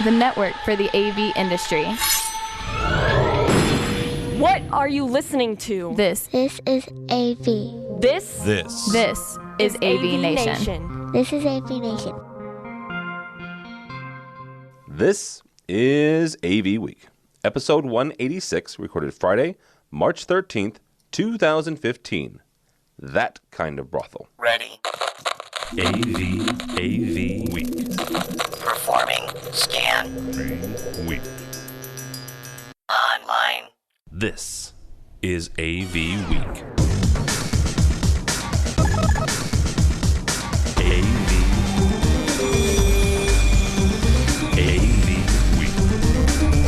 the network for the AV industry. What are you listening to? This is AV. This is AVNation. This is AVNation. This is AVWeek, episode 186, recorded Friday, March 13th, 2015. That kind of brothel. Ready. AVWeek. Performing. Scan. Week. Online. This is AVWeek.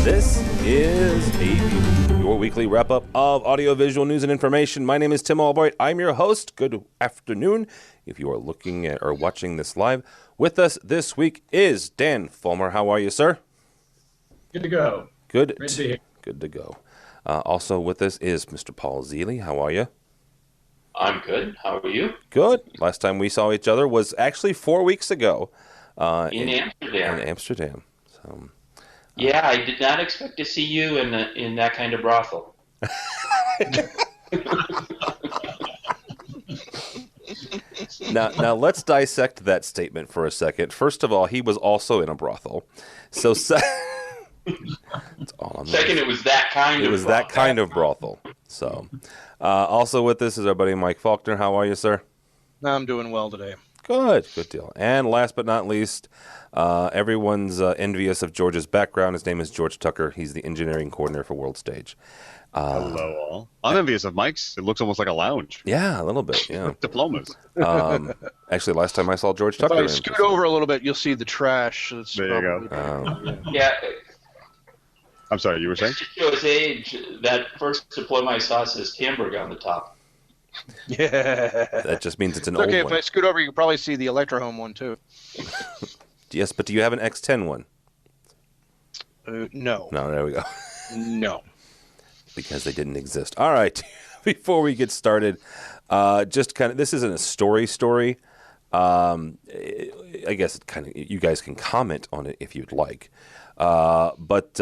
This is AV, your weekly wrap-up of audiovisual news and information. My name is Tim Albright. I'm your host. Good afternoon. If you are looking at or watching this live, with us this week is Dan Fulmer. How are you, sir? Good to go. Good. Great to be here. Good to go. Also with us is Mr. Paul Zealy. How are you? I'm good. How are you? Good. Last time we saw each other was actually 4 weeks ago. In Amsterdam. In Amsterdam. So... Yeah, I did not expect to see you in that kind of brothel. Now let's dissect that statement for a second. First of all, he was also in a brothel. So that's all I'm Second, it was that kind of brothel. It was that kind of brothel. So also with us is our buddy Mike Faulkner. How are you, sir? I'm doing well today. Good deal. And last but not least, everyone's envious of George's background. His name is George Tucker. He's the engineering coordinator for World Stage. Hello, all. I'm envious of Mike's. It looks almost like a lounge. Yeah, a little bit. Yeah, diplomas. Actually, last time I saw George Tucker, if I scoot over a little bit, you'll see the trash. There you go. Yeah. I'm sorry, you were saying? Just to show his age, that first deployment I saw says Hamburg on the top. Yeah. That just means it's an old one. Okay, one. if I scoot over, you can probably see the Electro Home one, too. Yes, but do you have an X10 one? No. No, there we go. No. Because they didn't exist. All right. Before we get started, just kind of, this isn't a story. I guess it kind of, you guys can comment on it if you'd like. But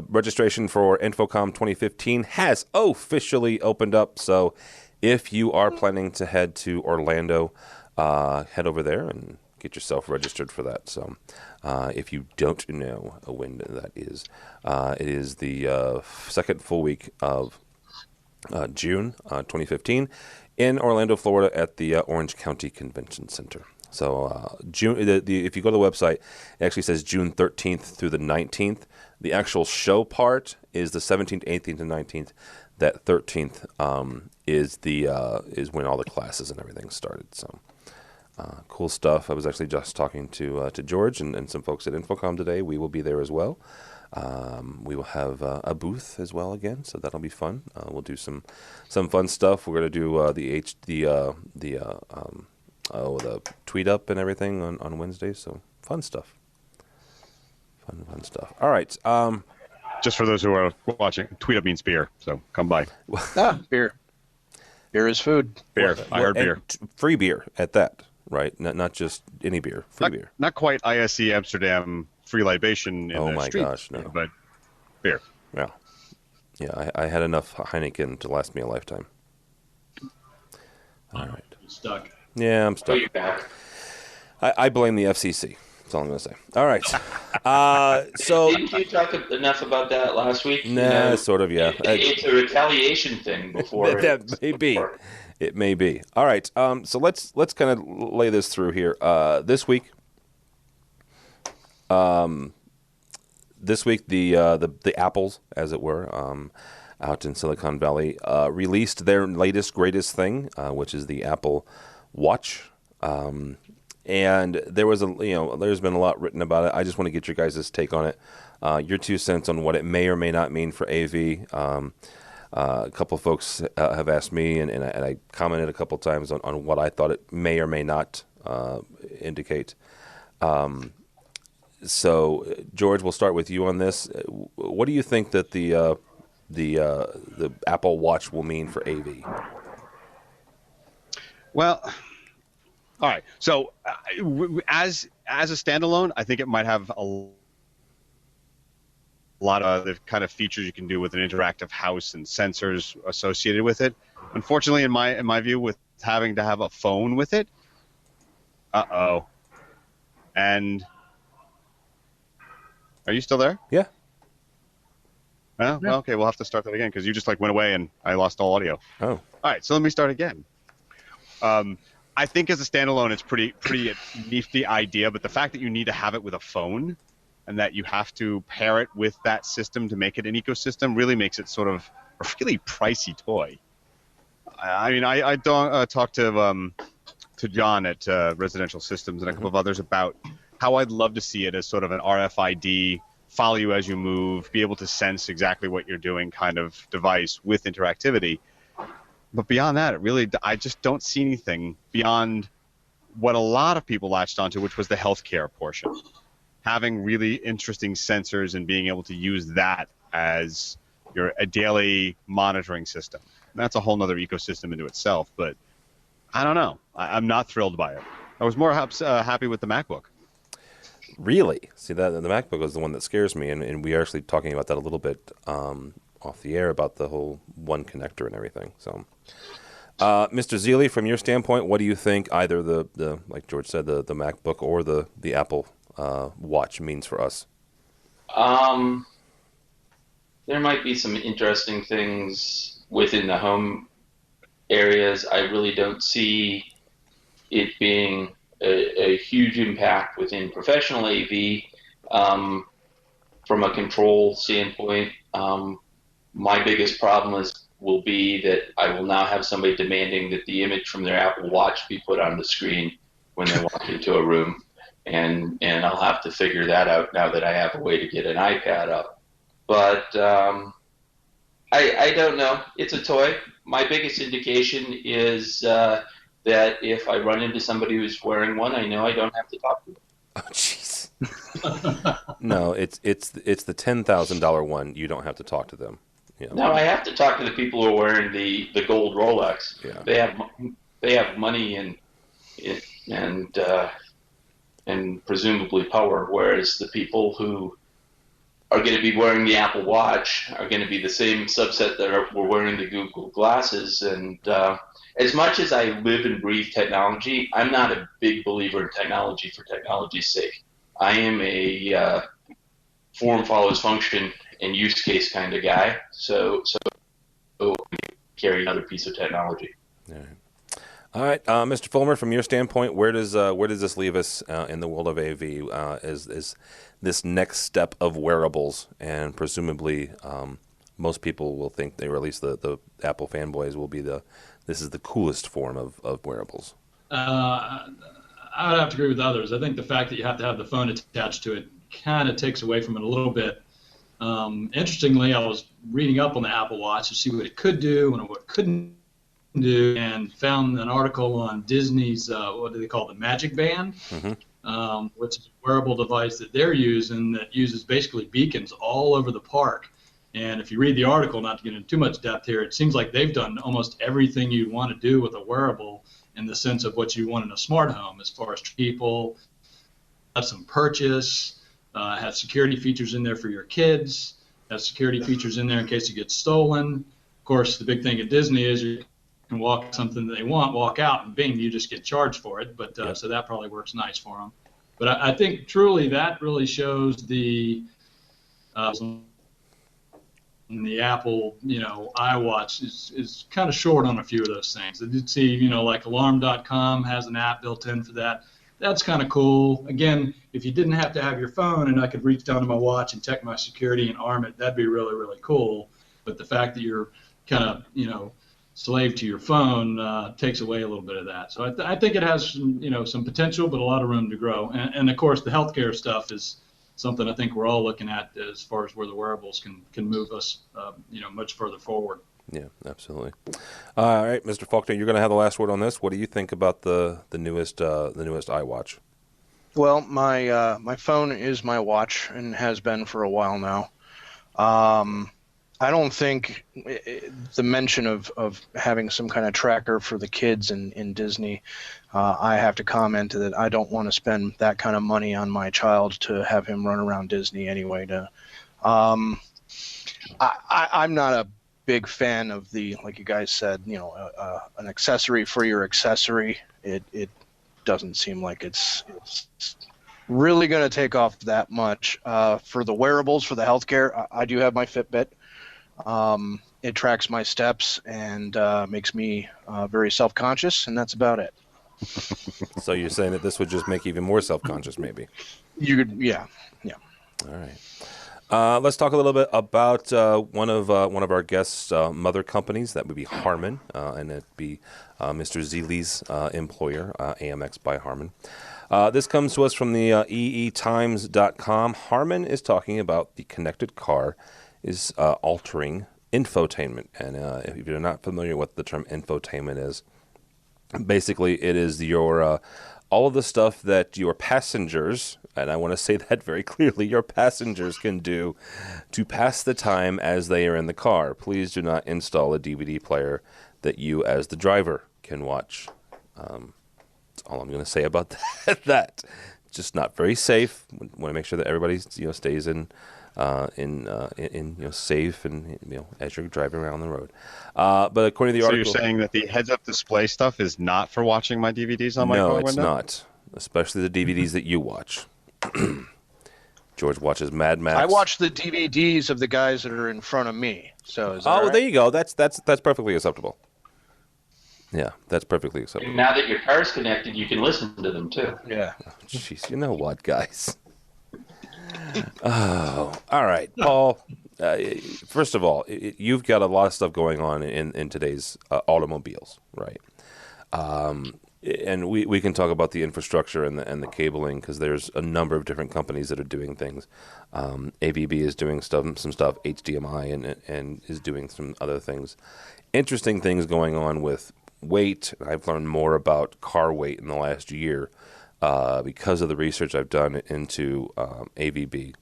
registration for InfoComm 2015 has officially opened up. So if you are planning to head to Orlando, head over there and get yourself registered for that. So if you don't know when that is, it is the second full week of June 2015 in Orlando, Florida at the Orange County Convention Center. So June. If you go to the website, it actually says June 13th through the 19th. The actual show part is the 17th, 18th, and 19th. That 13th is when all the classes and everything started. So cool stuff. I was actually just talking to George and some folks at InfoComm today. We will be there as well. We will have a booth as well again, so that'll be fun. We'll do some fun stuff. We're going to do the tweet up and everything on Wednesday. So fun stuff. Fun stuff. All right. Just for those who are watching, tweet up means beer. So come by. Beer. Beer is food. Beer. I heard beer. Free beer at that, right? Not just any beer. Free beer. Not quite ISC Amsterdam free libation in oh the my street, gosh, no. But beer. Yeah. I had enough Heineken to last me a lifetime. All right. I'm stuck. Yeah, I'm stuck. I blame the FCC. That's all I'm going to say. All right. So didn't you talk enough about that last week? Nah, sort of, yeah. It's a retaliation thing before. That may be. It may be. All right. So let's kind of lay this through here. This week, the Apples, as it were, out in Silicon Valley, released their latest greatest thing, which is the Apple Watch. And there was there's been a lot written about it. I just want to get your guys' take on it, your 2 cents on what it may or may not mean for AV. A couple of folks have asked me, and I commented a couple of times on what I thought it may or may not indicate. So, George, we'll start with you on this. What do you think that the Apple Watch will mean for AV? Well, all right. So, as a standalone, I think it might have a lot of the kind of features you can do with an interactive house and sensors associated with it. Unfortunately, in my view, with having to have a phone with it, and are you still there? Yeah. Oh, well, okay, we'll have to start that again because you just went away and I lost all audio. Oh. All right, so let me start again. I think as a standalone, it's pretty nifty idea, but the fact that you need to have it with a phone and that you have to pair it with that system to make it an ecosystem really makes it sort of a really pricey toy. I mean, I talked to John at Residential Systems and a couple of others about how I'd love to see it as sort of an RFID, follow you as you move, be able to sense exactly what you're doing kind of device with interactivity. But beyond that, I just don't see anything beyond what a lot of people latched onto, which was the healthcare portion. Having really interesting sensors and being able to use that as a daily monitoring system. And that's a whole other ecosystem into itself, but I don't know. I'm not thrilled by it. I was more happy with the MacBook. Really? See, that the MacBook is the one that scares me, and we are actually talking about that a little bit off the air about the whole one connector and everything. So, Mr. Zealy, from your standpoint, what do you think either the like George said, the MacBook or the Apple Watch means for us? There might be some interesting things within the home areas. I really don't see it being a huge impact within professional AV. From a control standpoint, my biggest problem will be that I will now have somebody demanding that the image from their Apple Watch be put on the screen when they walk into a room, and I'll have to figure that out now that I have a way to get an iPad up. But I don't know. It's a toy. My biggest indication is that if I run into somebody who's wearing one, I know I don't have to talk to them. Oh, jeez. No, it's the $10,000 one. You don't have to talk to them. Yeah. No, I have to talk to the people who are wearing the gold Rolex. Yeah. They have money and presumably power, whereas the people who are going to be wearing the Apple Watch are going to be the same subset that were wearing the Google glasses. And as much as I live and breathe technology, I'm not a big believer in technology for technology's sake. I am a form follows function and use case kind of guy. So carry another piece of technology. All right, Mr. Fulmer, from your standpoint, where does this leave us in the world of AV? Is this next step of wearables, and presumably most people will think, or at least the Apple fanboys will be this is the coolest form of wearables. I would have to agree with others. I think the fact that you have to have the phone attached to it kind of takes away from it a little bit. Interestingly, I was reading up on the Apple Watch to see what it could do and what it couldn't do, and found an article on Disney's what do they call it, the Magic Band, which is a wearable device that they're using that uses basically beacons all over the park. And if you read the article, not to get into too much depth here, it seems like they've done almost everything you'd want to do with a wearable in the sense of what you want in a smart home, as far as people have some purchase, have security features in there for your kids, have security features in there in case it gets stolen. Of course, the big thing at Disney is you can walk something that they want, walk out, and bing, you just get charged for it. But so that probably works nice for them. But I think truly that really shows the Apple, iWatch is kind of short on a few of those things. I did see, like Alarm.com has an app built in for that. That's kind of cool. Again, if you didn't have to have your phone and I could reach down to my watch and check my security and arm it, that'd be really, really cool. But the fact that you're kind of, slave to your phone takes away a little bit of that. So I think it has some potential, but a lot of room to grow. And of course, the healthcare stuff is something I think we're all looking at as far as where the wearables can move us, much further forward. Yeah, absolutely. All right, Mr. Faulkner, you're going to have the last word on this. What do you think about the newest iWatch? Well, my phone is my watch and has been for a while now. I don't think the mention of having some kind of tracker for the kids in Disney, I have to comment that I don't want to spend that kind of money on my child to have him run around Disney anyway. I'm not a big fan of the, like you guys said, an accessory for your accessory. It doesn't seem like it's really going to take off that much. For the wearables, for the healthcare, I do have my Fitbit. It tracks my steps and makes me very self-conscious, and that's about it. So you're saying that this would just make you even more self-conscious, maybe? You could, yeah. All right. Let's talk a little bit about one of our guests' mother companies. That would be Harman, and it'd be Mr. Zeeley's employer, AMX by Harman. This comes to us from the eetimes.com. Harman is talking about the connected car is altering infotainment. And if you're not familiar with what the term infotainment is, basically it is your all of the stuff that your passengers, and I want to say that very clearly, your passengers can do to pass the time as they are in the car. Please do not install a DVD player that you as the driver can watch. That's all I'm going to say about that. Just not very safe. Want to make sure that everybody stays in safe and as you're driving around the road. But according to the article, so you're saying that the heads-up display stuff is not for watching my DVDs on my car window? No, it's not. Especially the DVDs that you watch. George watches Mad Max. I watch the DVDs of the guys that are in front of me. So is that right? There you go. That's perfectly acceptable. Yeah, that's perfectly acceptable. And now that your car's connected, you can listen to them too. Yeah. Jeez, you know what, guys? Oh, all right, Paul. First of all, you've got a lot of stuff going on in today's automobiles, right? And we can talk about the infrastructure and the cabling because there's a number of different companies that are doing things. AVB is doing some stuff, HDMI, and is doing some other things. Interesting things going on with weight. I've learned more about car weight in the last year because of the research I've done into AVB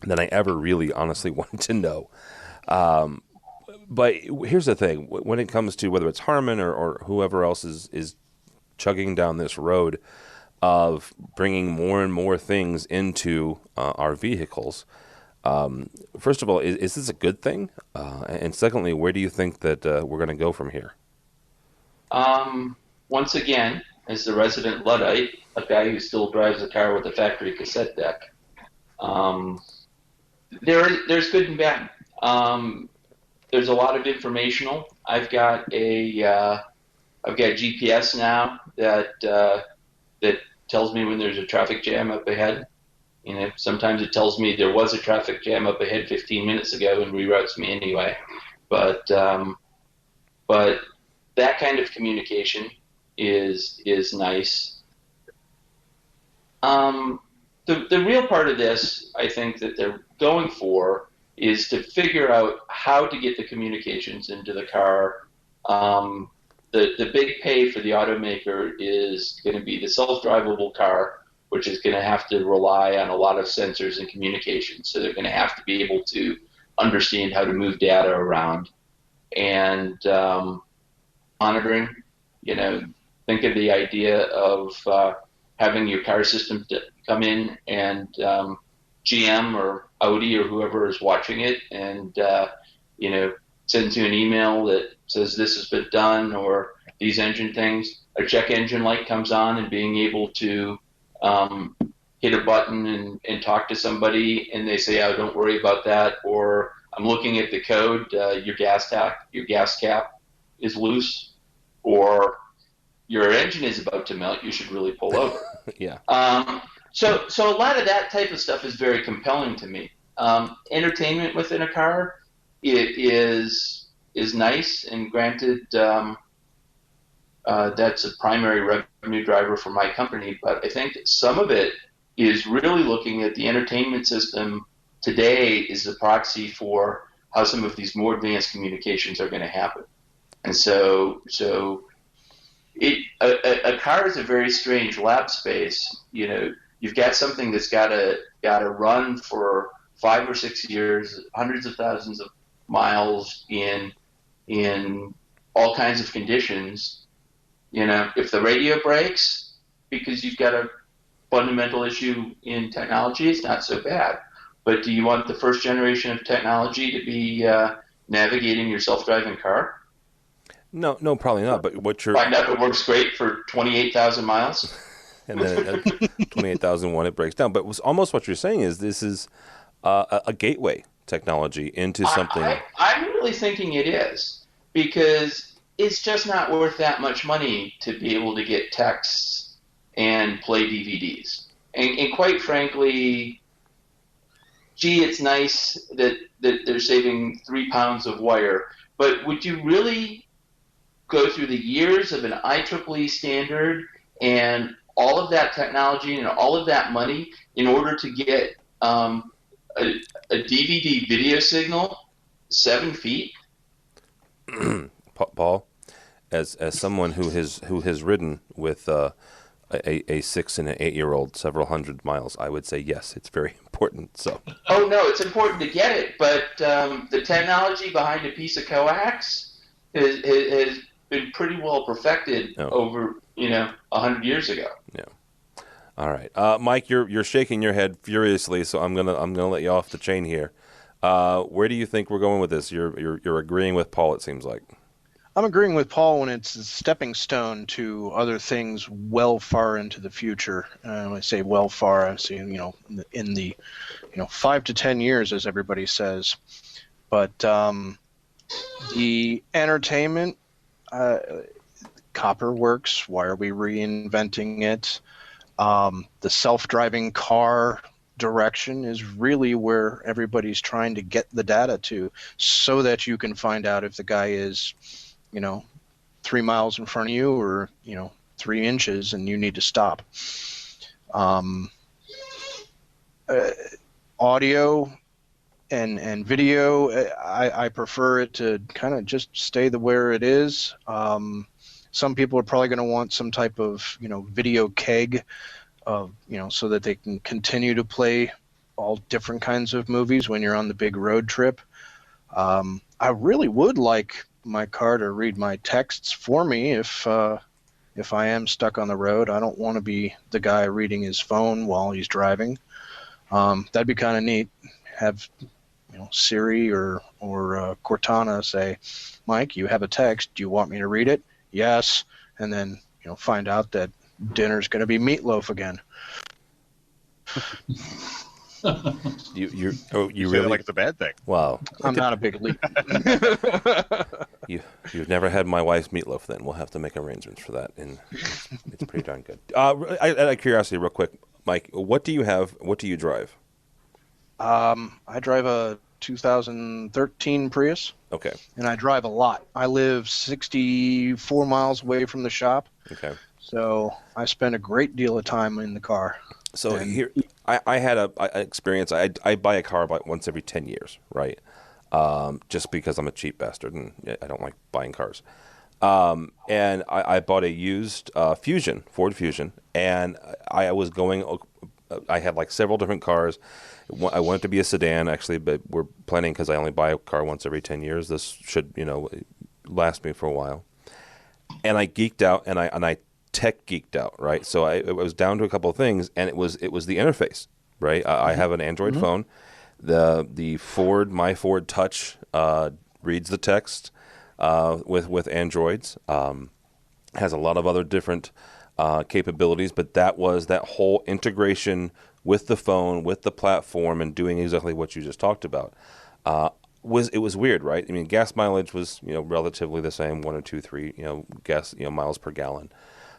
than I ever really honestly wanted to know. But here's the thing. When it comes to whether it's Harman or whoever else is chugging down this road of bringing more and more things into our vehicles, first of all, is this a good thing? And secondly, where do you think that we're going to go from here? Once again, as the resident Luddite, a guy who still drives a car with a factory cassette deck, there's good and bad. There's a lot of informational. I've got GPS now that tells me when there's a traffic jam up ahead. Sometimes it tells me there was a traffic jam up ahead 15 minutes ago and reroutes me anyway. But that kind of communication is nice. The real part of this, I think, that they're going for is to figure out how to get the communications into the car. The big pay for the automaker is going to be the self-drivable car, which is going to have to rely on a lot of sensors and communications. So they're going to have to be able to understand how to move data around and monitoring. Think of the idea of having your car system come in and GM or Audi or whoever is watching it and sends you an email that says this has been done or these engine things. A check engine light comes on and being able to hit a button and talk to somebody and they say, oh, don't worry about that, or I'm looking at the code, your gas cap is loose, or your engine is about to melt, you should really pull over. Yeah. So a lot of that type of stuff is very compelling to me. Entertainment within a car is nice, and granted, that's a primary revenue driver for my company, but I think some of it is really looking at the entertainment system today is the proxy for how some of these more advanced communications are going to happen. And so a car is a very strange lab space. You've got something that's got to run for 5 or 6 years, hundreds of thousands of miles in all kinds of conditions. If the radio breaks because you've got a fundamental issue in technology, it's not so bad. but do you want the first generation of technology to be navigating your self-driving car? No, probably not. But what you're Find out it works great for 28,000 miles. And then at 28,001 it breaks down. But almost what you're saying is this is a gateway technology into something. I'm really thinking it is, because it's just not worth that much money to be able to get texts and play DVDs. And quite frankly, gee, it's nice that they're saving 3 pounds of wire, but would you really go through the years of an IEEE standard and all of that technology and all of that money in order to get a DVD video signal 7 feet? Paul, as someone who has ridden with a 6 and an 8-year-old several hundred miles, I would say yes, it's very important. So. Oh no, it's important to get it, but the technology behind a piece of coax has been pretty well perfected over 100 years ago. Yeah. All right, Mike, you're shaking your head furiously, so I'm gonna let you off the chain here. Where do you think we're going with this? You're agreeing with Paul, it seems like. I'm agreeing with Paul when it's a stepping stone to other things well far into the future. When I say well far, I say in the 5 to 10 years, as everybody says. But the entertainment, copper works. Why are we reinventing it? The self-driving car direction is really where everybody's trying to get the data to, so that you can find out if the guy is 3 miles in front of you or 3 inches and you need to stop. Audio and video, I prefer it to kind of just stay where it is. Some people are probably going to want some type of video keg, so that they can continue to play all different kinds of movies when you're on the big road trip. I really would like my car to read my texts for me if I am stuck on the road. I don't want to be the guy reading his phone while he's driving. That'd be kind of neat. Have Siri or Cortana say, Mike, you have a text. Do you want me to read it? Yes. And then find out that dinner's going to be meatloaf again. You Say really that like it's a bad thing. Wow. I'm not a big leap. You've never had my wife's meatloaf. Then we'll have to make arrangements for that, and it's pretty darn good. Out of curiosity, real quick, Mike, what do you have? What do you drive? I drive a 2013 Prius. Okay. And I drive a lot. I live 64 miles away from the shop. Okay. So I spend a great deal of time in the car. So here, I had an experience. I buy a car about once every 10 years, right? Just because I'm a cheap bastard and I don't like buying cars. And I bought a used Ford Fusion, and I was going. I had like several different cars. I wanted to be a sedan, actually, but we're planning, because I only buy a car once every 10 years. This should, last me for a while. And I geeked out, and I tech geeked out, right? So I was down to a couple of things, and it was the interface, right? I have an Android phone. My Ford Touch reads the text with Androids. Has a lot of other different capabilities, but that whole integration with the phone, with the platform, and doing exactly what you just talked about. It was weird, right? I mean, gas mileage was relatively the same, 1 or 2, 3 gas miles per gallon.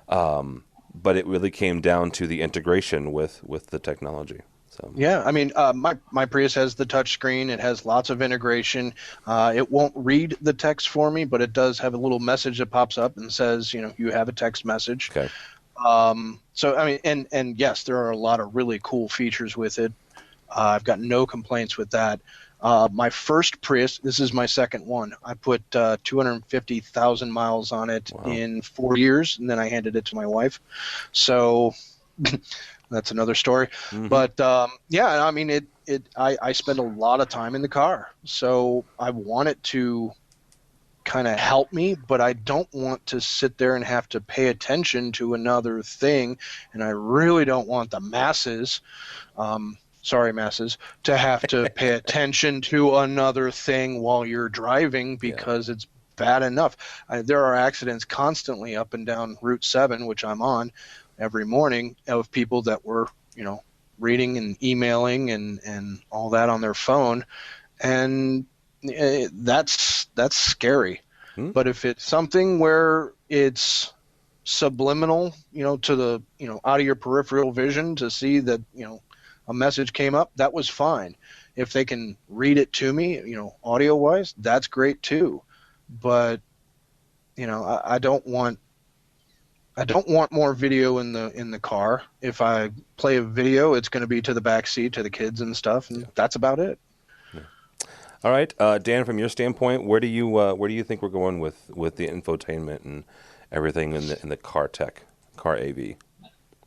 But it really came down to the integration with the technology. So. Yeah, I mean, my Prius has the touch screen. It has lots of integration. It won't read the text for me, but it does have a little message that pops up and says, you have a text message. Okay. So, I mean, and yes, there are a lot of really cool features with it. I've got no complaints with that. My first Prius, this is my second one. I put 250,000 miles on it in 4 years, and then I handed it to my wife. So that's another story. Mm-hmm. But yeah, I mean, I spend a lot of time in the car, so I want it to kind of help me, but I don't want to sit there and have to pay attention to another thing, and I really don't want the masses sorry masses, to have to pay attention to another thing while you're driving because it's bad enough. There are accidents constantly up and down Route 7, which I'm on every morning, of people that were, reading and emailing and all that on their phone. And that's scary. But if it's something where it's subliminal, to the, out of your peripheral vision to see that, a message came up, that was fine. If they can read it to me, audio wise, that's great too. But, I don't want more video in the car. If I play a video, it's going to be to the back seat, to the kids and stuff, and that's about it. Yeah. All right, Dan, from your standpoint, where do you think we're going with the infotainment and everything in the car AV?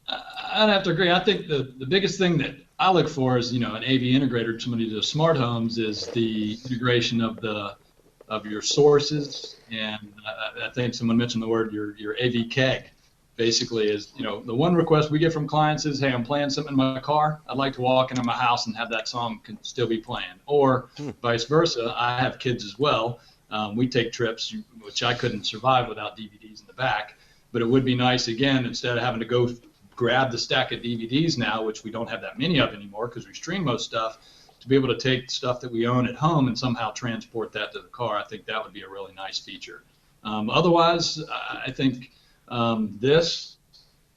I'd have to agree. I think the biggest thing that I look for is, an AV integrator, somebody to smart homes, is the integration of your sources. And I think someone mentioned the word your AV keg. Basically is, the one request we get from clients is, hey, I'm playing something in my car. I'd like to walk into my house and have that song can still be playing. Or vice versa. I have kids as well. We take trips, which I couldn't survive without DVDs in the back. But it would be nice, again, instead of having to go grab the stack of DVDs now, which we don't have that many of anymore because we stream most stuff, to be able to take stuff that we own at home and somehow transport that to the car. I think that would be a really nice feature. Otherwise, I think this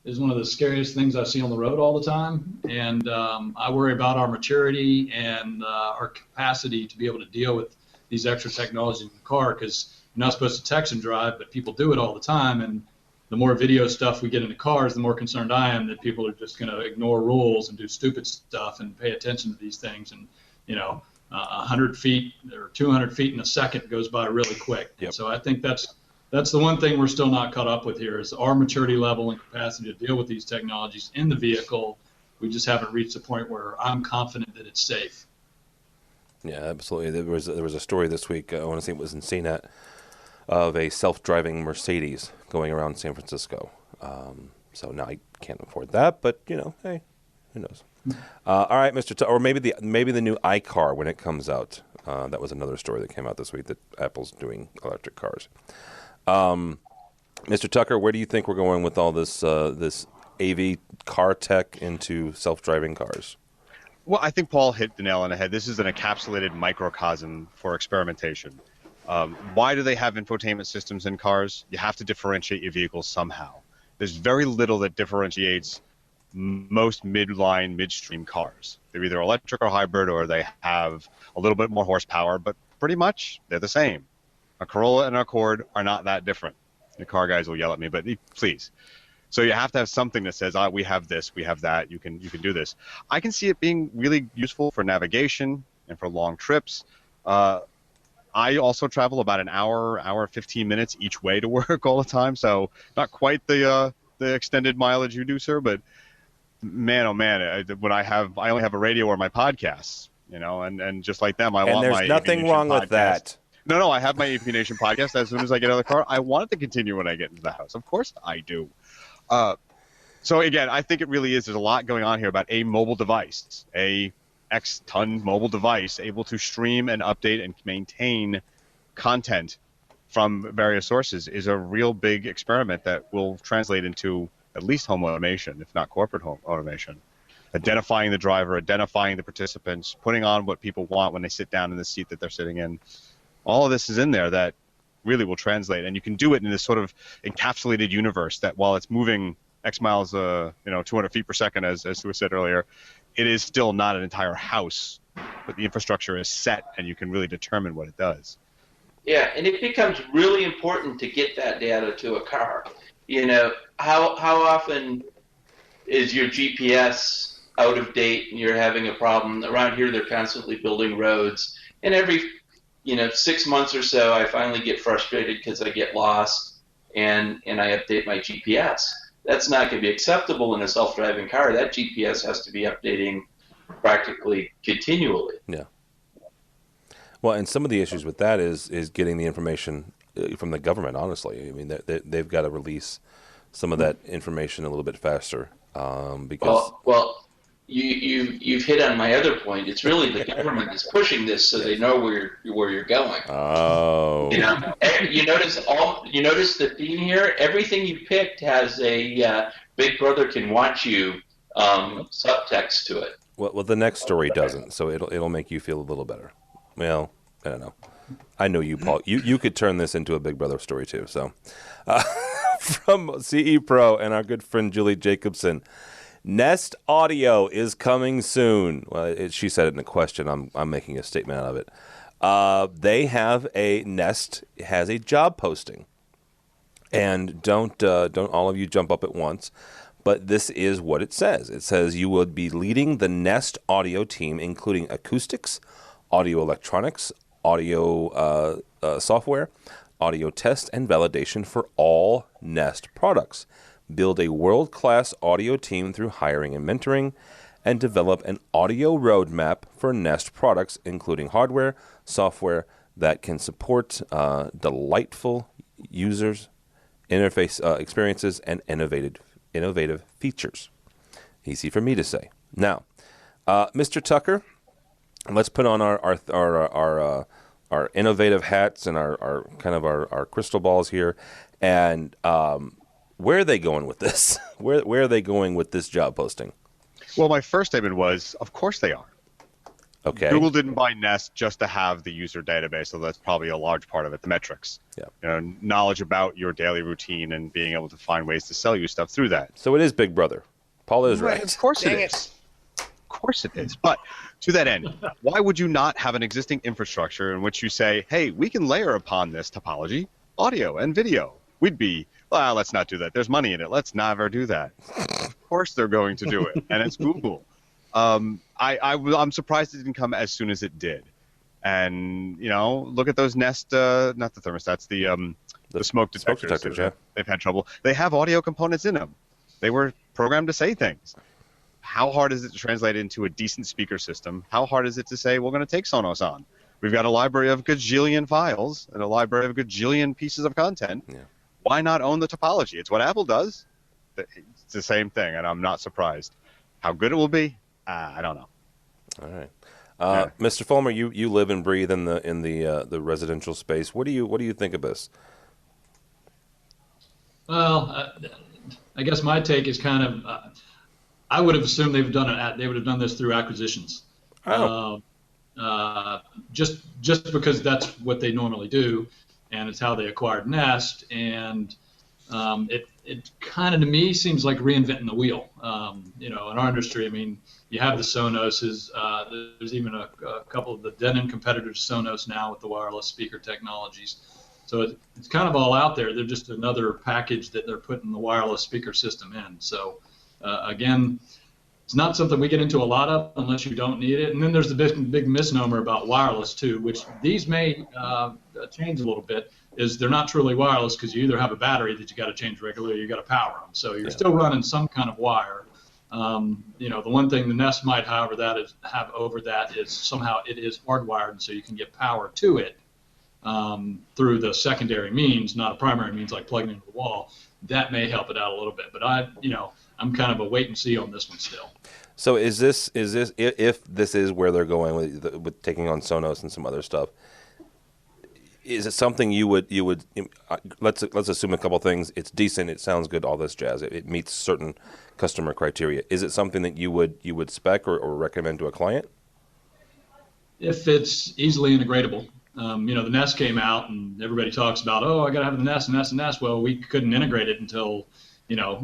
is one of the scariest things I see on the road all the time. And I worry about our maturity and our capacity to be able to deal with these extra technologies in the car, because you're not supposed to text and drive, but people do it all the time. And the more video stuff we get in the cars, the more concerned I am that people are just going to ignore rules and do stupid stuff and pay attention to these things. And, 100 feet or 200 feet in a second goes by really quick. Yep. So I think that's the one thing we're still not caught up with here is our maturity level and capacity to deal with these technologies in the vehicle. We just haven't reached a point where I'm confident that it's safe. Yeah, absolutely. There was a story this week, I want to say it was in CNET, of a self-driving Mercedes going around San Francisco. So now I can't afford that, but hey, who knows? All right, Mr. Or maybe the new iCar when it comes out. That was another story that came out this week that Apple's doing electric cars. Mr. Tucker, where do you think we're going with all this AV car tech into self-driving cars? Well, I think Paul hit the nail on the head. This is an encapsulated microcosm for experimentation. Why do they have infotainment systems in cars? You have to differentiate your vehicles somehow. There's very little that differentiates most midstream cars. They're either electric or hybrid, or they have a little bit more horsepower, but pretty much they're the same. A Corolla and an Accord are not that different. The car guys will yell at me, but please. So you have to have something that says, we have this, we have that, you can do this. I can see it being really useful for navigation and for long trips. I also travel about an hour 15 minutes each way to work all the time, so not quite the extended mileage you do, sir, but man, oh man, when I only have a radio or my podcasts, and just like them, I want my there's nothing AVNation wrong podcast. with that. No, I have my AVNation podcast. As soon as I get out of the car, I want it to continue when I get into the house. Of course I do. So again, I think it really is. There's a lot going on here about a mobile device, a X-ton mobile device able to stream and update and maintain content from various sources is a real big experiment that will translate into at least home automation, if not corporate home automation. Identifying the driver, identifying the participants, putting on what people want when they sit down in the seat that they're sitting in. All of this is in there that really will translate, and you can do it in this sort of encapsulated universe that while it's moving X miles, 200 feet per second, as was said earlier, it is still not an entire house, but the infrastructure is set, and you can really determine what it does. Yeah, and it becomes really important to get that data to a car. How often is your GPS out of date and you're having a problem? Around here, they're constantly building roads, and every 6 months or so, I finally get frustrated because I get lost, and I update my GPS. That's not going to be acceptable in a self-driving car. That GPS has to be updating practically continually. Yeah. Well, and some of the issues with that is getting the information from the government, honestly. I mean, they've got to release some of that information a little bit faster because... Well, you've hit on my other point. It's really the government is pushing this so they know where you're going. Oh. You notice the theme here. Everything you picked has a Big Brother can watch you subtext to it. Well, the next story doesn't, so it'll make you feel a little better. Well, I don't know. I know you, Paul. You could turn this into a Big Brother story too. So, from CE Pro and our good friend Julie Jacobson, Nest Audio is coming soon. Well, she said it in a question. I'm making a statement out of it. They have Nest has a job posting, and don't all of you jump up at once. But this is what it says. It says you would be leading the Nest Audio team, including acoustics, audio electronics, audio software, audio test, and validation for all Nest products. Build a world-class audio team through hiring and mentoring, and develop an audio roadmap for Nest products, including hardware, software that can support delightful users, interface experiences, and innovative features. Easy for me to say. Now, Mr. Tucker, let's put on our innovative hats and our crystal balls here. And where are they going with this? Where are they going with this job posting? Well, my first statement was, of course they are. Okay. Google didn't buy Nest just to have the user database, so that's probably a large part of it, the metrics. Yeah. Knowledge about your daily routine and being able to find ways to sell you stuff through that. So it is Big Brother. Paul is right. Of course it is. Of course it is. But to that end, why would you not have an existing infrastructure in which you say, hey, we can layer upon this topology audio and video? We'd be, well, let's not do that. There's money in it. Let's never do that. Of course they're going to do it, and it's Google. I'm surprised it didn't come as soon as it did. And, look at those Nest, not the thermostats, the smoke detectors. Smoke detectors, yeah. They've had trouble. They have audio components in them. They were programmed to say things. How hard is it to translate into a decent speaker system? How hard is it to say, we're going to take Sonos on? We've got a library of gajillion files and a library of gajillion pieces of content. Yeah. Why not own the topology? It's what Apple does. It's the same thing, and I'm not surprised. How good it will be, I don't know. All right, Mr. Fulmer, you live and breathe in the residential space. What do you think of this? Well, I guess my take is kind of, I would have assumed they would have done this through acquisitions. Oh. Just because that's what they normally do, and it's how they acquired Nest, and it kind of to me seems like reinventing the wheel. In our industry, I mean, you have the Sonoses. There's even a couple of the Denon competitors Sonos now with the wireless speaker technologies. So it's kind of all out there. They're just another package that they're putting the wireless speaker system in. So again, it's not something we get into a lot of unless you don't need it. And then there's the big misnomer about wireless too, which these may change a little bit, is they're not truly wireless because you either have a battery that you got to change regularly or you got to power them. So you're still running some kind of wire. The one thing the Nest might have over that is somehow it is hardwired, and so you can get power to it through the secondary means, not a primary means like plugging into the wall. That may help it out a little bit. But I'm kind of a wait and see on this one still. So is this if this is where they're going with taking on Sonos and some other stuff? Is it something you would let's assume a couple things. It's decent. It sounds good. All this jazz. It meets certain customer criteria. Is it something that you would spec or recommend to a client? If it's easily integratable. The Nest came out and everybody talks about, I got to have the Nest. Well, we couldn't integrate it until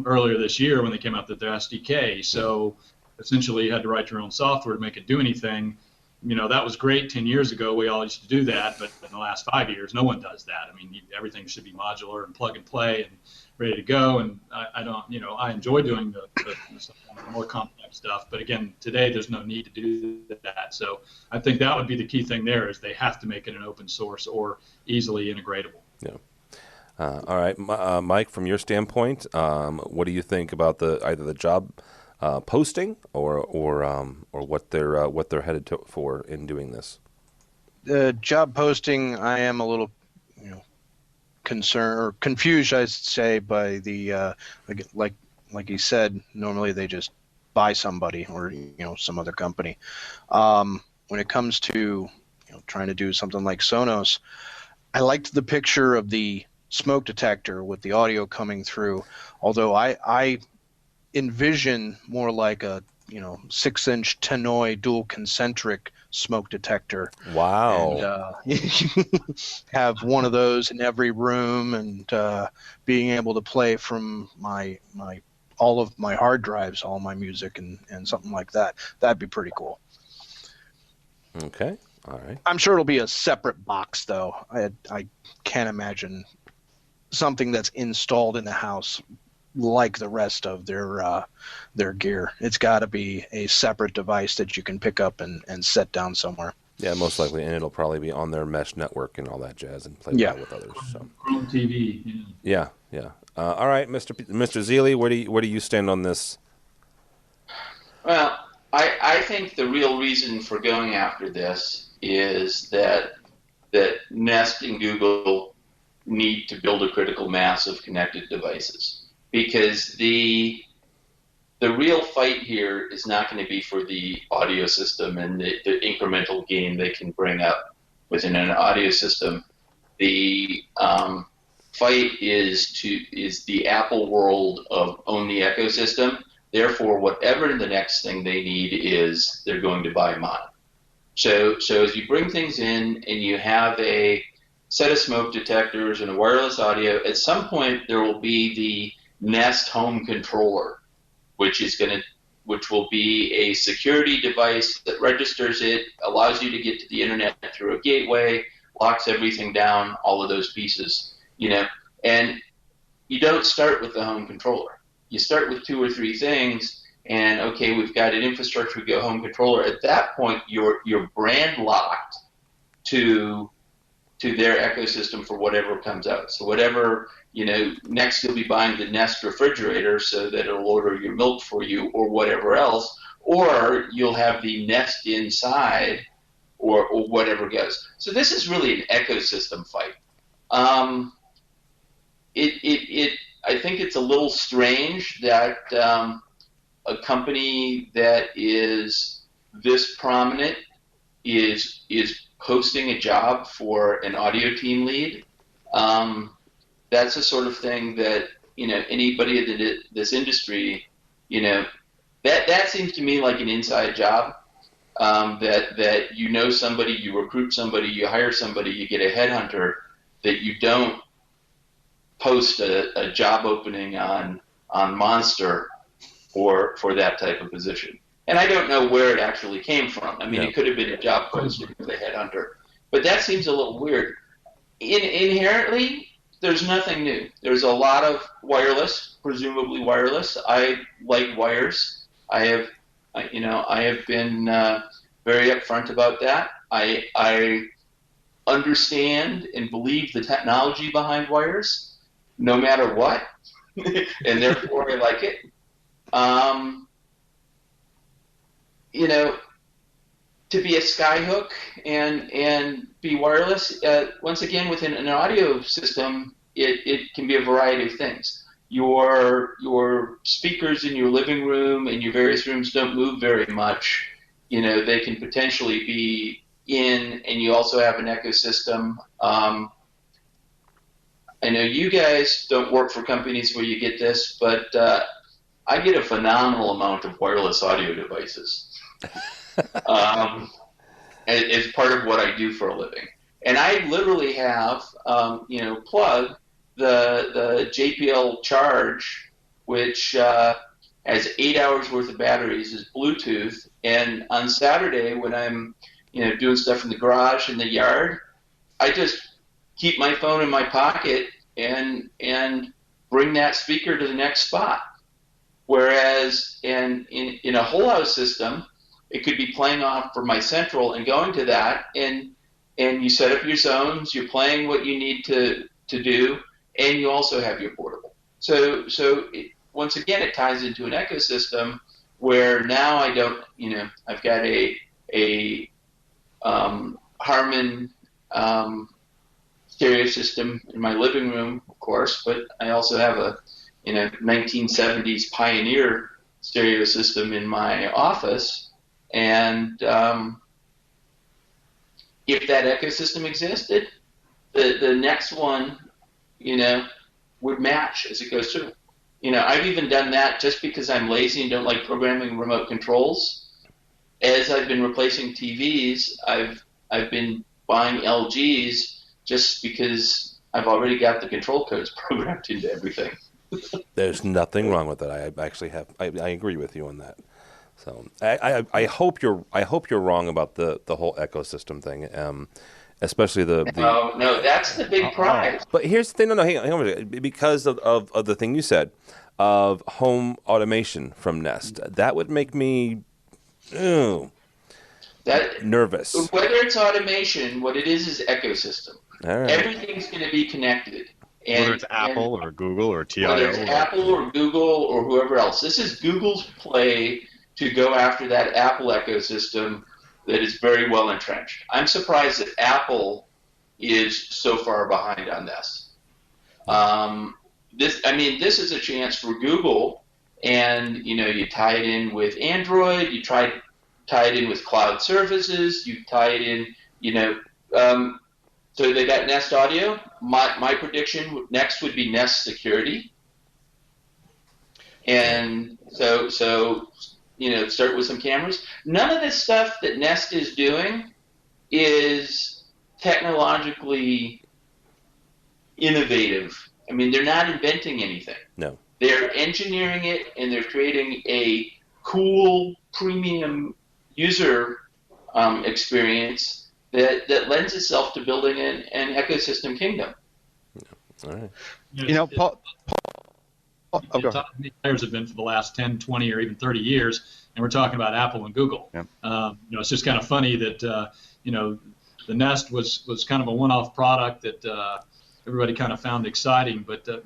earlier this year when they came out with their SDK. So essentially you had to write your own software to make it do anything. That was great 10 years ago. We all used to do that, but in the last 5 years, no one does that. I mean, everything should be modular and plug and play and ready to go. And I enjoy doing the more complex stuff. But again, today there's no need to do that. So I think that would be the key thing there is they have to make it an open source or easily integratable. Yeah. All right, Mike, from your standpoint, what do you think about either the job posting or what they're headed for in doing this? The job posting, I am a little, concerned or confused, I should say, by the like he said. Normally they just by somebody or some other company. When it comes to trying to do something like Sonos, I liked the picture of the smoke detector with the audio coming through, although I envision more like a 6-inch Tannoy dual concentric smoke detector. Wow. And have one of those in every room, and being able to play from my all of my hard drives, all my music, and something like that. That'd be pretty cool. Okay. All right. I'm sure it'll be a separate box, though. I can't imagine something that's installed in the house like the rest of their gear. It's got to be a separate device that you can pick up and set down somewhere. Yeah, most likely, and it'll probably be on their mesh network and all that jazz, and play well with others. So. Chrome TV. Yeah. All right, Mr. Zeely, where do you stand on this? Well, I think the real reason for going after this is that Nest and Google need to build a critical mass of connected devices, because the real fight here is not going to be for the audio system and the incremental gain they can bring up within an audio system. The fight is the Apple world of own the ecosystem. Therefore, whatever the next thing they need is, they're going to buy mine. So as you bring things in and you have a set of smoke detectors and a wireless audio, at some point there will be the Nest home controller, which will be a security device that registers it, allows you to get to the internet through a gateway, locks everything down, all of those pieces, and you don't start with the home controller. You start with 2 or 3 things, and okay, we've got an infrastructure, we go home controller. At that point, you're brand locked to their ecosystem for whatever comes out. So whatever, next you'll be buying the Nest refrigerator so that it'll order your milk for you or whatever else, or you'll have the Nest inside or whatever goes. So this is really an ecosystem fight. I think it's a little strange that a company that is this prominent is posting a job for an audio team lead. That's the sort of thing that anybody in this industry, that seems to me like an inside job. That somebody, you recruit somebody, you hire somebody, you get a headhunter. That you don't post a job opening on Monster for that type of position. And I don't know where it actually came from. I mean, It could have been a job posting with a headhunter. But that seems a little weird. Inherently, there's nothing new. There's a lot of wireless, presumably wireless. I like wires. I have been very upfront about that. I understand and believe the technology behind wires, no matter what, and therefore I like it. To be a skyhook and be wireless, once again, within an audio system, it can be a variety of things. Your speakers in your living room and your various rooms don't move very much. They can potentially be in, and you also have an ecosystem. I know you guys don't work for companies where you get this, but I get a phenomenal amount of wireless audio devices as part of what I do for a living. And I literally have, plug the JPL Charge, which has 8 hours worth of batteries, is Bluetooth. And on Saturday when I'm, doing stuff in the garage, in the yard, I just keep my phone in my pocket and bring that speaker to the next spot. Whereas in a whole house system, it could be playing off from my central and going to that, and you set up your zones, you're playing what you need to do, and you also have your portable. So once again, it ties into an ecosystem where now I don't, I've got a Harman stereo system in my living room, of course, but I also have a 1970s Pioneer stereo system in my office, and if that ecosystem existed, the next one, would match as it goes through. I've even done that just because I'm lazy and don't like programming remote controls. As I've been replacing TVs, I've been buying LGs just because I've already got the control codes programmed into everything. There's nothing wrong with that. I actually have. I agree with you on that. So I hope you're wrong about the whole ecosystem thing. Especially the no, that's the big prize. But here's the thing. No, hang on. Because of the thing you said of home automation from Nest, that would make me nervous. Whether it's automation, what it is ecosystem. All right. Everything's going to be connected. Whether it's Apple or Google or TIO. Whether it's Apple or Google or whoever else. This is Google's play to go after that Apple ecosystem that is very well entrenched. I'm surprised that Apple is so far behind on this. This is a chance for Google, and you tie it in with Android, you tie it in with cloud services, you tie it in, so they got Nest Audio. My prediction next would be Nest Security, and so start with some cameras. None of this stuff that Nest is doing is technologically innovative. I mean, they're not inventing anything. No. They're engineering it, and they're creating a cool, premium user experience that lends itself to building an ecosystem kingdom. All right. Paul. Players have been for the last 10, 20, or even 30 years, and we're talking about Apple and Google. Yeah. It's just kind of funny that the Nest was kind of a one-off product that everybody kind of found exciting, but to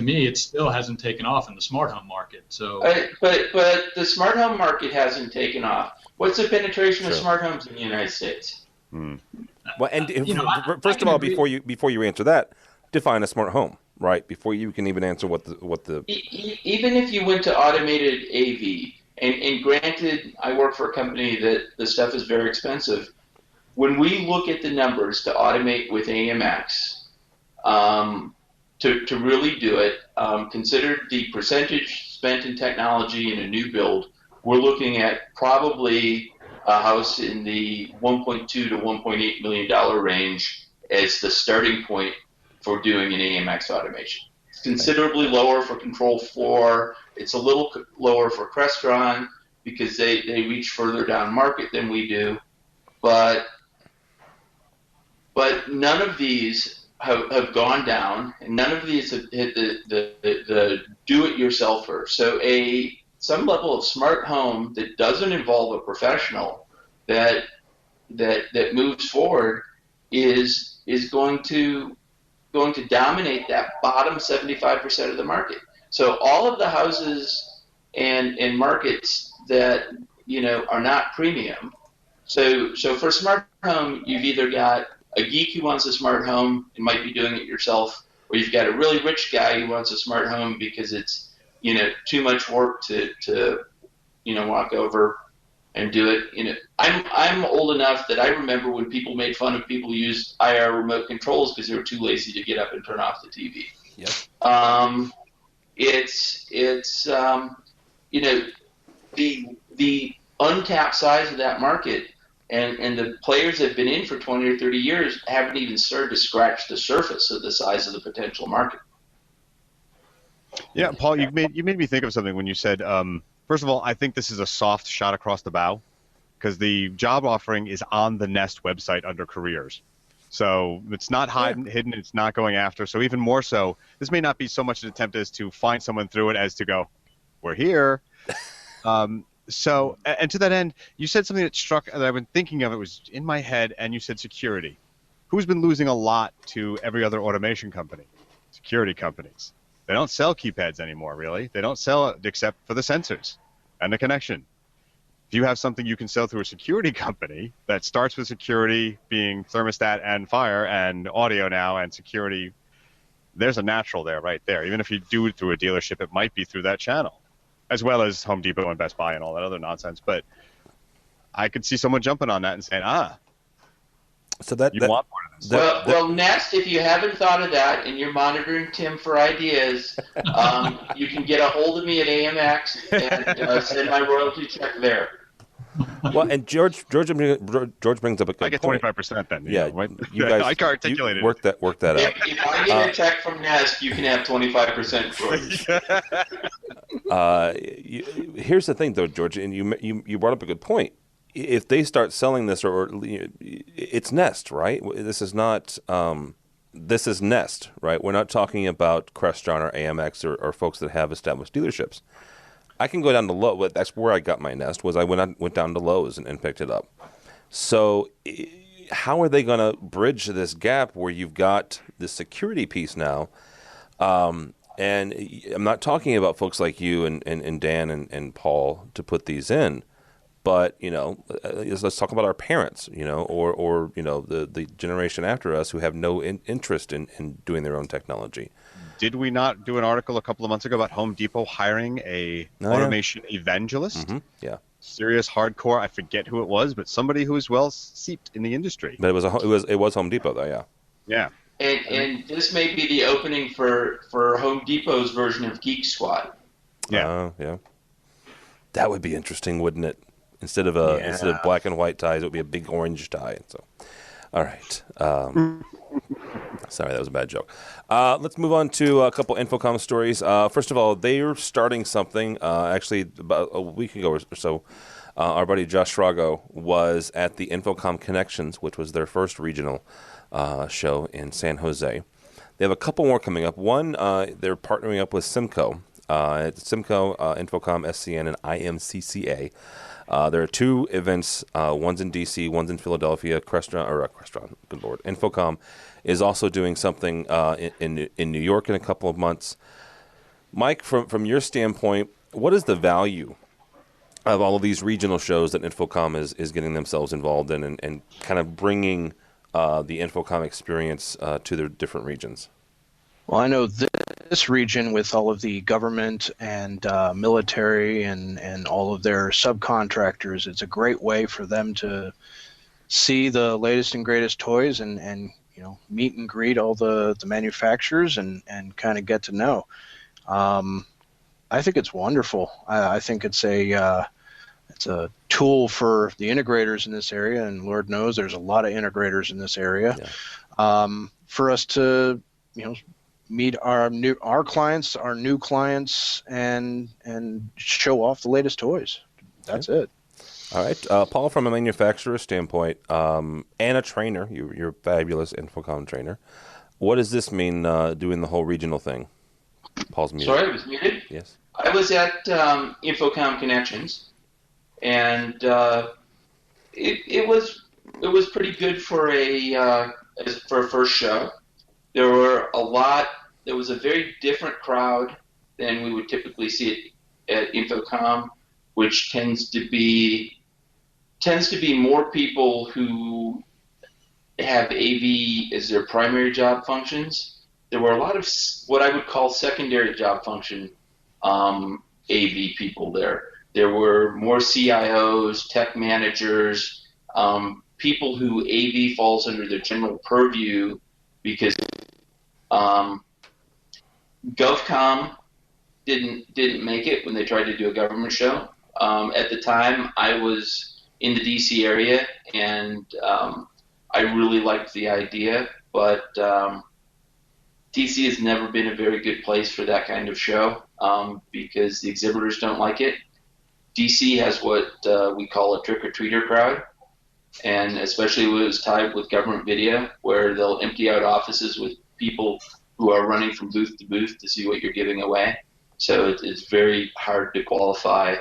me, it still hasn't taken off in the smart home market. So, but the smart home market hasn't taken off. What's the penetration of smart homes in the United States? Well, and first of all, before you answer that, define a smart home. Right, before you can even answer what the even if you went to automated AV, and granted, I work for a company that the stuff is very expensive. When we look at the numbers to automate with AMX, to really do it, consider the percentage spent in technology in a new build. We're looking at probably a house in the $1.2 to $1.8 million range as the starting point for doing an AMX automation. It's considerably lower for Control 4. It's a little lower for Crestron because they reach further down market than we do. But none of these have gone down, and none of these have hit the do-it-yourselfer. So some level of smart home that doesn't involve a professional that moves forward is going to dominate that bottom 75% of the market. So all of the houses and markets that are not premium. So for a smart home, you've either got a geek who wants a smart home and might be doing it yourself, or you've got a really rich guy who wants a smart home because it's too much work to walk over and do it. I'm old enough that I remember when people made fun of people who used IR remote controls because they were too lazy to get up and turn off the TV. Yep. The untapped size of that market and the players that have been in for 20 or 30 years haven't even started to scratch the surface of the size of the potential market. Yeah, Paul, you made me think of something when you said. First of all, I think this is a soft shot across the bow because the job offering is on the Nest website under careers. So it's not hidden, it's not going after. So even more so, this may not be so much an attempt as to find someone through it as to go, we're here. So, and to that end, you said something that struck, that I've been thinking of, it was in my head, and you said security. Who's been losing a lot to every other automation company? Security companies. They don't sell keypads anymore, really. They don't sell it except for the sensors and the connection. If you have something you can sell through a security company that starts with security being thermostat and fire and audio now and security, there's a natural there right there. Even if you do it through a dealership, it might be through that channel. as well as Home Depot and Best Buy and all that other nonsense. But I could see someone jumping on that and saying, so that you want part of this. Well, Nest, if you haven't thought of that and you're monitoring Tim for ideas, you can get a hold of me at AMX and send my royalty check there. Well, and George brings up a good point. I get 25% then. Yeah, right? you guys I can articulate it. Work that out. If I get a check from Nest, you can have 25% for it. Here's the thing, though, George, and you brought up a good point. If they start selling this, or it's Nest, right? This is not. This is Nest, right? We're not talking about Crestron or AMX or folks that have established dealerships. I can go down to Lowe's. That's where I got my Nest. I went down to Lowe's and picked it up. So, how are they going to bridge this gap where you've got the security piece now? And I'm not talking about folks like you and Dan and Paul to put these in, but let's talk about our parents, or the generation after us who have no interest in doing their own technology. Did we not do an article a couple of months ago about Home Depot hiring a automation evangelist? Mm-hmm. Yeah. Serious hardcore. I forget who it was, but somebody who is well steeped in the industry. But it was Home Depot though, yeah. Yeah. And this may be the opening for Home Depot's version of Geek Squad. Yeah. Yeah. That would be interesting, wouldn't it? Instead of black and white ties, it would be a big orange tie. So, all right. Sorry, that was a bad joke. Let's move on to a couple Infocom stories. First of all, they're starting something. Actually, about a week ago or so, our buddy Josh Schrago was at the Infocom Connections, which was their first regional show in San Jose. They have a couple more coming up. One, they're partnering up with Simco. Simco, Infocom, SCN, and IMCCA. There are two events. One's in D.C., one's in Philadelphia. Crestron, good Lord. Infocom is also doing something in New York in a couple of months. Mike, from your standpoint, what is the value of all of these regional shows that Infocom is getting themselves involved in and kind of bringing the Infocom experience to their different regions? Well, I know this region with all of the government and military and all of their subcontractors, it's a great way for them to see the latest and greatest toys and meet and greet all the manufacturers and kind of get to know. I think it's wonderful. I think it's a tool for the integrators in this area, and Lord knows there's a lot of integrators in this area. Yeah. For us to meet our clients, our new clients, and show off the latest toys. That's it. All right, Paul, from a manufacturer standpoint, and a trainer, you're a fabulous Infocom trainer. What does this mean, doing the whole regional thing? Paul's muted. Sorry, I was muted? Yes. I was at Infocom Connections, and it was pretty good for a first show. There was a very different crowd than we would typically see at Infocom, which tends to be more people who have AV as their primary job functions. There were a lot of what I would call secondary job function AV people there. There were more CIOs, tech managers, people who AV falls under their general purview because GovCom didn't make it when they tried to do a government show. At the time, I was in the DC area, and I really liked the idea, but DC has never been a very good place for that kind of show because the exhibitors don't like it. DC has what we call a trick-or-treater crowd, and especially when it was tied with government video, where they'll empty out offices with people who are running from booth to booth to see what you're giving away. So it's very hard to qualify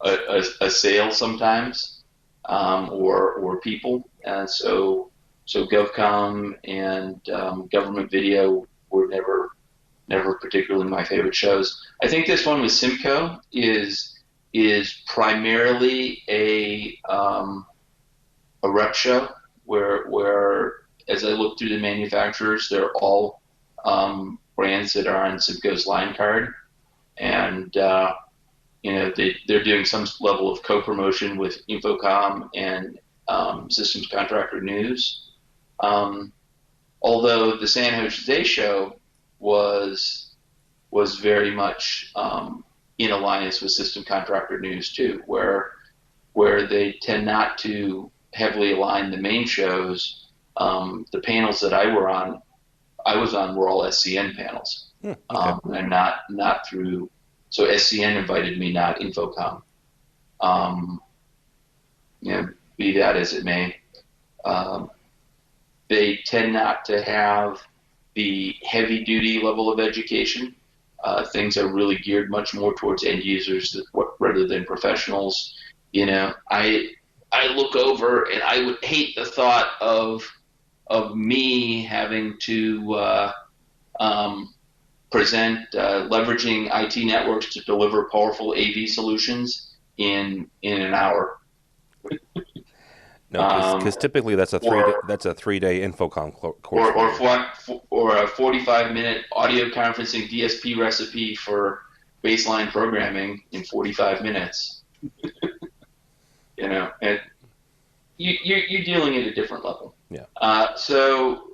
a sale sometimes, or people. So GovCom and government video were never particularly my favorite shows. I think this one with Simco is primarily a rep show where as I look through the manufacturers, they're all brands that are on Simco's line card, and they're doing some level of co-promotion with Infocom and Systems Contractor News. Although the San Jose show was very much in alliance with System Contractor News too, where they tend not to heavily align the main shows. The panels that I was on were all SCN panels, and not through. So SCN invited me, not Infocom. Be that as it may, they tend not to have the heavy-duty level of education. Things are really geared much more towards end users rather than professionals. I look over and I would hate the thought of me having to present leveraging IT networks to deliver powerful AV solutions in an hour. No, because typically that's a 3-day Infocom course. Or a 45-minute audio conferencing DSP recipe for baseline programming in 45 minutes. And you're dealing at a different level. Yeah. So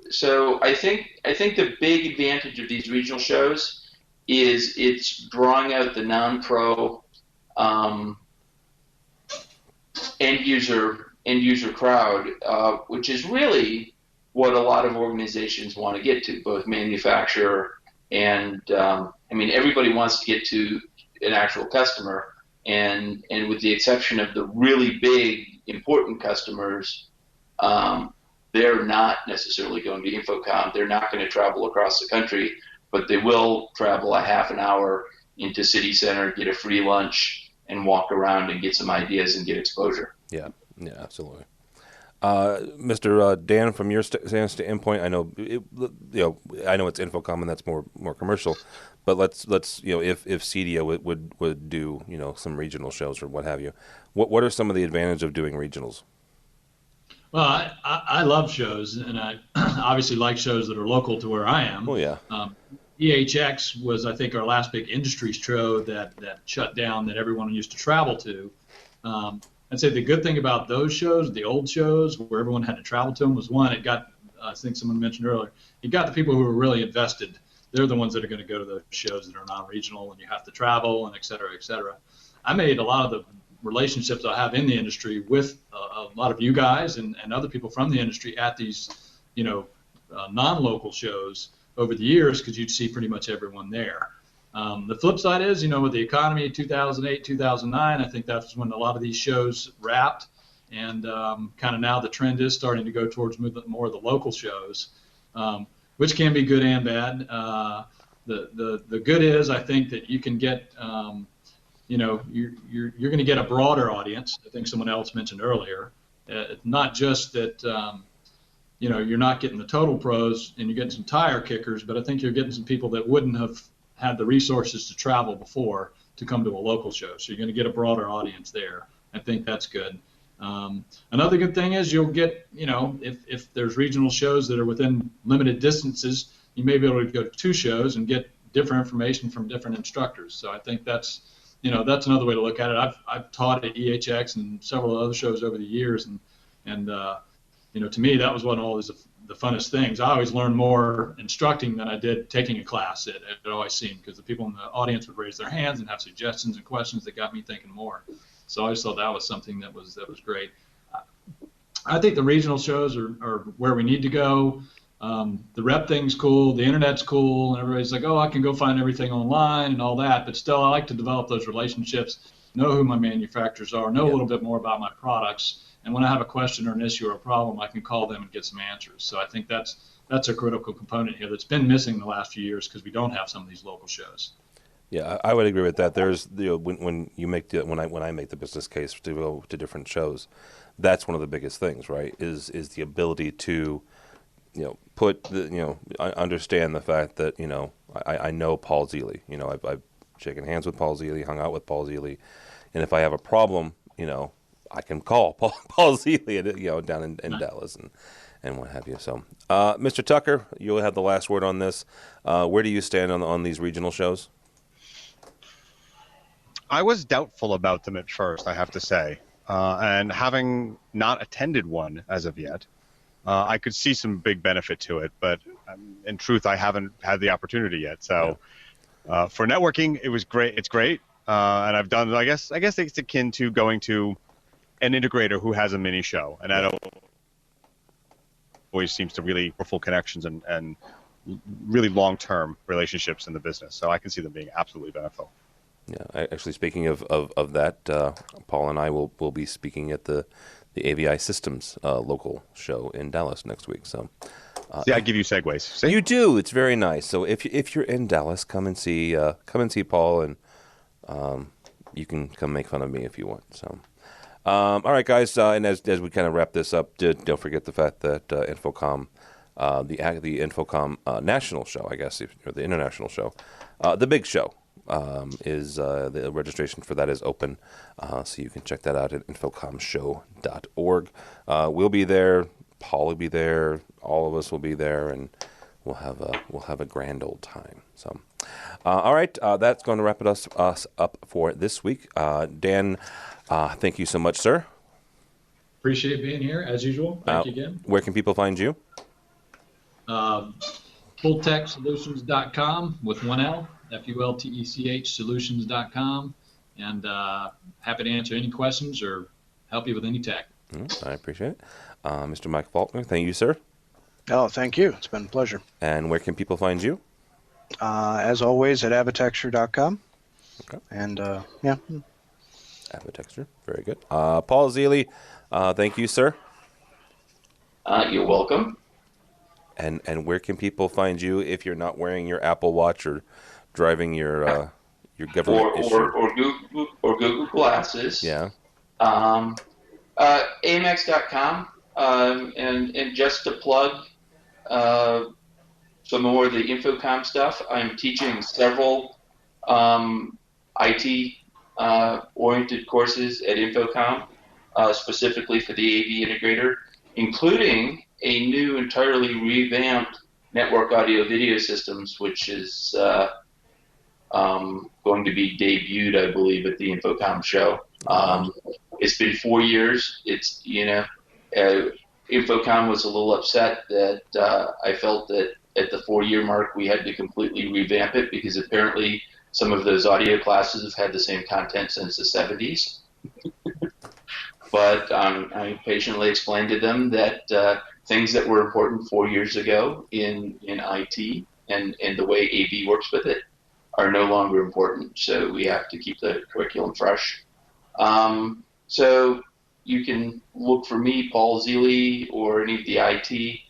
I think the big advantage of these regional shows is it's drawing out the non-pro end user crowd, which is really what a lot of organizations want to get to, both manufacturer and everybody wants to get to an actual customer, and with the exception of the really big important customers, they're not necessarily going to Infocom. They're not going to travel across the country, but they will travel a half an hour into City Center, get a free lunch, and walk around and get some ideas and get exposure. Yeah, absolutely. Mr. Dan, from your standpoint, I know I know it's Infocom and that's more commercial, but let's if CDO would do some regional shows or what have you, what are some of the advantages of doing regionals? Well, I love shows, and I obviously like shows that are local to where I am. Oh yeah. EHX was, I think, our last big industry show that shut down, that everyone used to travel to. I'd say the good thing about those shows, the old shows where everyone had to travel to them, was one, it got, I think someone mentioned earlier, it got the people who were really invested. They're the ones that are going to go to those shows that are non-regional and you have to travel and et cetera, et cetera. I made a lot of the relationships I have in the industry with a lot of you guys and other people from the industry at these, non-local shows over the years, because you'd see pretty much everyone there. The flip side is, with the economy 2008, 2009, I think that's when a lot of these shows wrapped, and kind of now the trend is starting to go towards more of the local shows, which can be good and bad. The good is, I think, that you can get, you're going to get a broader audience. I think someone else mentioned earlier. Not just that, you're not getting the total pros and you're getting some tire kickers, but I think you're getting some people that wouldn't have had the resources to travel before to come to a local show. So you're going to get a broader audience there. I think that's good. Another good thing is you'll get, if there's regional shows that are within limited distances, you may be able to go to 2 shows and get different information from different instructors. So I think that's another way to look at it. I've taught at EHX and several other shows over the years, and to me that was one of always the funnest things. I always learned more instructing than I did taking a class at OIC, because the people in the audience would raise their hands and have suggestions and questions that got me thinking more. So I just thought that was something that was great. I think the regional shows are where we need to go. The rep thing's cool, the internet's cool, and everybody's like, oh, I can go find everything online and all that, but still I like to develop those relationships, know who my manufacturers are, know a little bit more about my products, and when I have a question or an issue or a problem, I can call them and get some answers. So I think that's a critical component here that's been missing the last few years, because we don't have some of these local shows. Yeah, I would agree with that. There's when I make the business case to go to different shows, that's one of the biggest things, right? Is the ability to understand the fact that I know Paul Zealy. I've shaken hands with Paul Zealy, hung out with Paul Zealy, and if I have a problem, I can call Paul Zealy, down in Dallas and what have you. So, Mr. Tucker, you'll have the last word on this. Where do you stand on these regional shows? I was doubtful about them at first, I have to say. And having not attended one as of yet, I could see some big benefit to it. But in truth, I haven't had the opportunity yet. So for networking, it was great. It's great. And I've done, I guess it's akin to going to an integrator who has a mini show. And that always seems to really full connections and really long-term relationships in the business. So I can see them being absolutely beneficial. Yeah, actually, speaking of that, Paul and I will be speaking at the AVI Systems local show in Dallas next week. So, see, I give you segues. See? You do. It's very nice. So if you're in Dallas, come and see Paul, and you can come make fun of me if you want. So, all right, guys, and as we kind of wrap this up, don't forget the fact that Infocom, the Infocom national show, I guess, or the international show, the big show. Is the registration for that is open, so you can check that out at infocomshow.org. We'll be there. Paul will be there. All of us will be there, and we'll have a grand old time. So, all right, that's going to wrap us up for this week. Dan, thank you so much, sir. Appreciate being here as usual. Thank you again. Where can people find you? FullTechSolutions.com with one L. FULTECH solutions.com, and happy to answer any questions or help you with any tech. I appreciate it. Mr. Mike Faulkner, thank you, sir. Oh, thank you. It's been a pleasure. And where can people find you? As always, at avitexture.com. Okay. And, yeah. Avitexture, very good. Paul Zealy, thank you, sir. You're welcome. And where can people find you if you're not wearing your Apple Watch or driving your government issue? Or Google Glasses. Yeah. AMX.com. And just to plug some more of the Infocom stuff, I'm teaching several IT oriented courses at Infocom, specifically for the AV integrator, including a new entirely revamped network audio video systems, which is going to be debuted, I believe, at the Infocom show. It's been 4 years. It's, Infocom was a little upset that I felt that at the 4-year mark we had to completely revamp it because apparently some of those audio classes have had the same content since the 70s. But I patiently explained to them that things that were important 4 years ago in IT and the way AV works with it are no longer important. So we have to keep the curriculum fresh. So you can look for me, Paul Zealy, or any of the IT.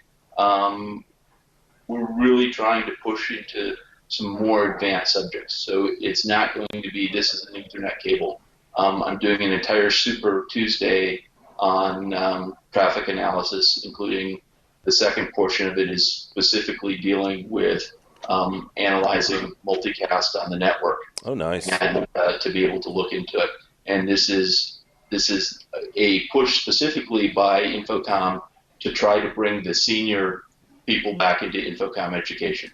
We're really trying to push into some more advanced subjects. So it's not going to be, this is an Ethernet cable. I'm doing an entire Super Tuesday on traffic analysis, including the second portion of it is specifically dealing with analyzing multicast on the network. Oh, nice. And to be able to look into it. And this is a push specifically by Infocom to try to bring the senior people back into Infocom education.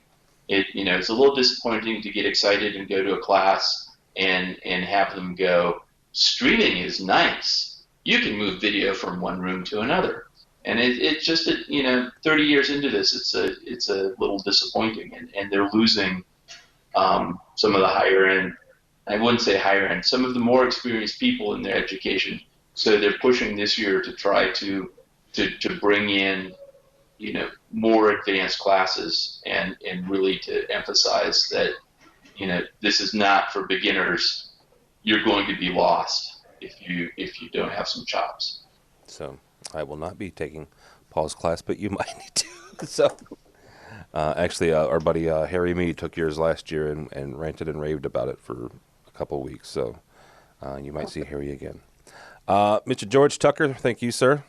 It's a little disappointing to get excited and go to a class and have them go, streaming is nice. You can move video from one room to another. And it's just, 30 years into this, it's a little disappointing. And they're losing some of the higher end, I wouldn't say higher end, some of the more experienced people in their education. So they're pushing this year to try to bring in, more advanced classes and really to emphasize that, this is not for beginners. You're going to be lost if you don't have some chops. So I will not be taking Paul's class, but you might need to. So actually, our buddy Harry Mead took yours last year and ranted and raved about it for a couple of weeks. So you might see Harry again. Mr. George Tucker, thank you, sir.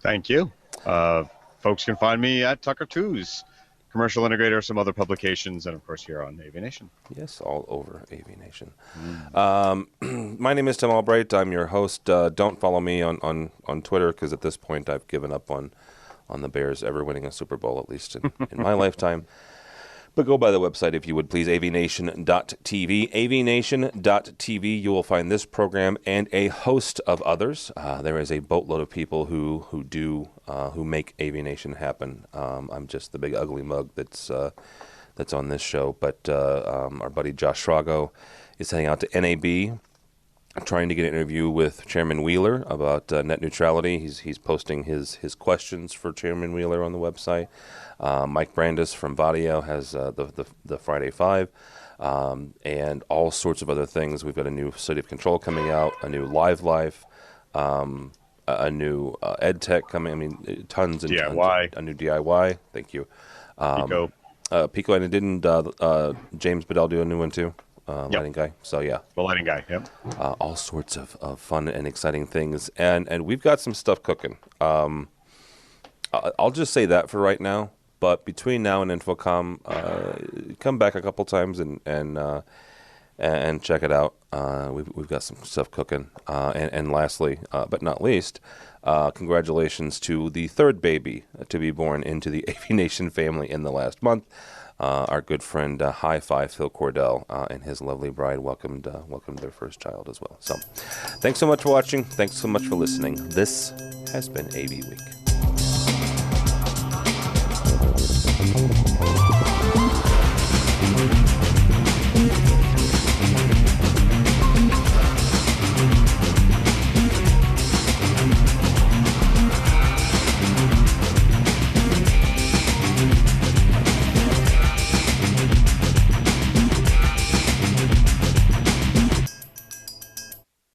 Thank you. Folks can find me at Tucker 2's Commercial Integrator, some other publications, and of course here on AVNation. Yes, all over AVNation. My name is Tim Albright. I'm your host. Don't follow me on Twitter because at this point I've given up on the Bears ever winning a Super Bowl, at least in my lifetime. But go by the website if you would please, avnation.tv. avnation.tv. You will find this program and a host of others. There is a boatload of people who make AVNation happen. I'm just the big ugly mug that's on this show. But our buddy Josh Schrago is heading out to NAB, trying to get an interview with Chairman Wheeler about net neutrality. He's posting his questions for Chairman Wheeler on the website. Mike Brandis from Vadio has the Friday 5, and all sorts of other things. We've got a new City of Control coming out, a new Live Life, a new EdTech coming. I mean, tons and DIY. Tons. A new DIY. Thank you. Pico. Pico, and didn't James Bedell do a new one too? Lighting guy. So yeah, the lighting guy. Yep. All sorts of fun and exciting things, and we've got some stuff cooking. I'll just say that for right now. But between now and InfoComm, come back a couple times and check it out. We've got some stuff cooking. And lastly, but not least, congratulations to the third baby to be born into the AVNation family in the last month. Our good friend High Five Phil Cordell and his lovely bride welcomed their first child as well. So, thanks so much for watching. Thanks so much for listening. This has been AV Week.